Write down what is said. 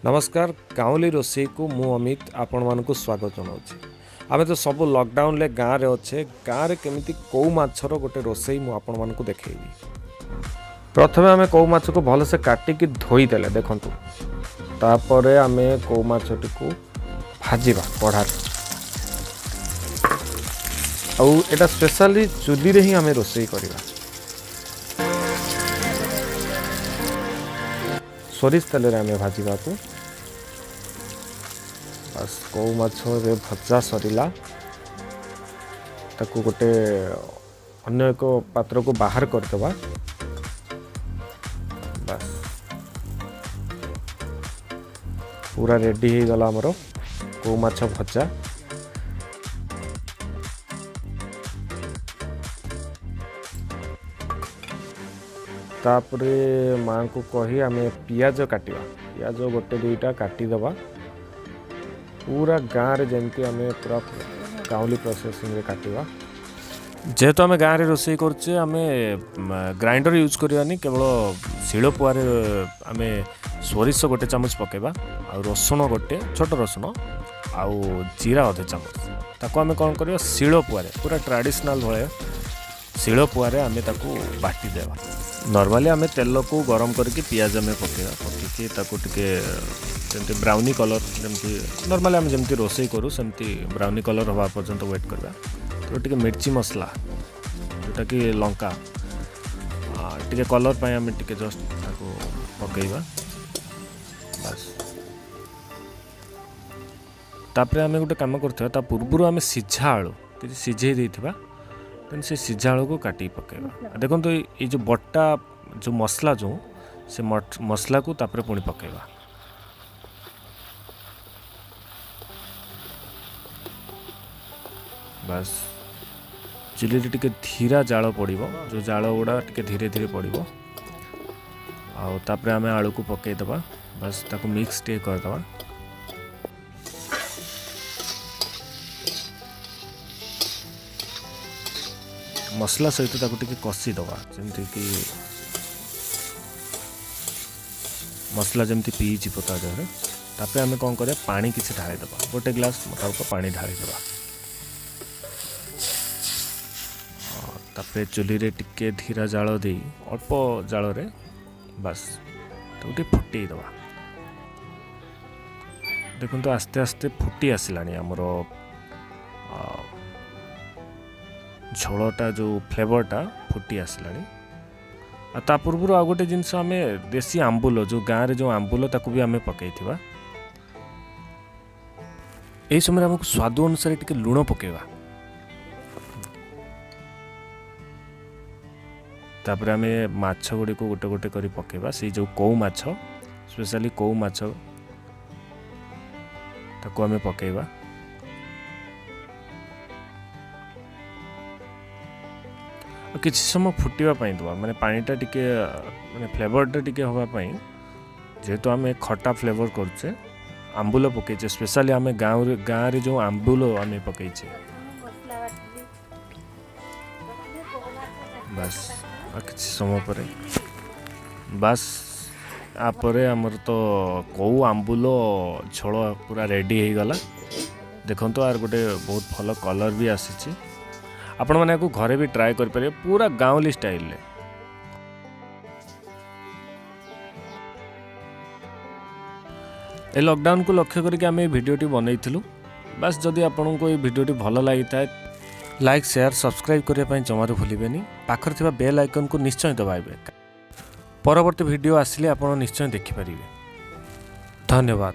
नमस्कार गाँवली रोसई को मु अमित आपण मानक स्वागत जनाऊँ। आम तो सब लॉकडाउन ले गाँव रे अच्छे गाँव रे केमिति कौ माछर गोटे रोसई मु आपण मानक देखैबी। प्रथमे आमे कौ माछ को भल से काटिकी धोई देले देखंतु। तापरे आमे कौ माछटी को भाजिबा कढ़ा आउ एटा स्पेशली चुली रे ही आमे रोसई करिबा। सोरिष तेल रे आमे भाजिबा को बस कौ माछ रे भजा सरिला ताकू गोटे अन्य एक पात्र को बाहर करदेवा। बस पूरा रेडी हो गला हमरो कौ माछ भजा। तापरे माँ को कही आमे पियाज काटिबा। पियाज गोटे दुईटा काटी देबा पूरा गाँव रे जमती आमे पूरा गाँवली प्रोसेसिंग रे काटिबा। जेहेतु आमे गाँव रे रोसई करछे आमे ग्राइंडर यूज करवानी केवल शिलपुआ रे आमे सोरिष गोटे चामच पकेबा आ रसुण गोटे छोट रसुण आउ जीरा अधे चामच ताको आमे कोन करबा शिलपुआ रे पूरा ट्रेडिशनल भले शिलपुआ रे आमे ताको बाटी देबा। नॉर्मली आमे तेल को गरम करके पियाज आमे पकेबा पकेके ताको टिके जमती ब्राउनी कलर जमती नॉर्मली आमे जमती रोसई करू सेमती ब्राउनी कलर हवा पर्यंत वेट करबा। तो टिके मिर्ची मसला जोटा कि लंका टिके कलर पाए आमे टिके जस्ट ताको पकेबा। बस तापरे आमे गोटे काम करथवा ता पूर्वरु आमे सिझा आलू कि सिझे देथिबा तेन से सिझा आलू को काटी पकेबा। देखो तो ये जो बट्टा जो मसला जो से मसला को तापरे पुणी पकेबा। बस चुली टिके धीरा जाल पड़िबो जो जाल गुड़ा टिके धीरे धीरे पड़िबो आउ तापरे आमे आलू को पके दबा। बस ताको मिक्स टे कर दबा। मसला सहित ताको टिके कसी दबा जमती कि मसला जमती पी जीवो ता देहरे। तापरे आमे कोन करे पानी किछि ढाली दबा गोटे ग्लास मुताबिक पानी ढाली दबा। तापरे चुली रे टिके धीरा जाल दे अल्प जाल रे बस तो टिके फुटी दबा। देखो तो आस्ते आस्ते फुटी आसिलानी हमरो झोलटा जो फ्लेवरटा फुटी आसलानी। ता पूर्व आ गोटे जिनस आमे देसी आंबुल जो गाँव रे जो आंबुल ताकू भी आमे पकईथिबा। एही समय हमको स्वाद अनुसार टिके लूण पकेबा। तापर आमे माछ गुडी को गोटे गोटे करी पकेबा। से जो कौ माछ स्पेशली कौ माछ ताकू आमे पकेबा। किसी समय फुटिवा पाई दबा माने पानीटा टिके माने फ्लेवरटा टिके हवा पाई जेहेतु आमे खट्टा फ्लेवर करछे आंबुल पकेचे स्पेशली आमे गाँव रे जो आंबुल आमे पकेचे। बस किसी समय पर बस आपरे हमर तो कौ आंबुल झोल पूरा रेडी हो गला। देखंतो आर गोटे बहुत भल कलर भी आसीची। आपण माने को घरे भी ट्राई कर पारे पूरा गाँवली स्टाइल ले। ए लॉकडाउन को लक्ष्य करके आम भिडियोटी बनईथिलु। बस जदि आपन को ये भिडियोटी भल लगी था लाइक शेयर सब्सक्राइब करने जमार भूलें। पाखर थिबा बेल आइकन को निश्चय दबाइबे। परवर्ती भिडियो आसिले आपण निश्चय देखिपारे। धन्यवाद।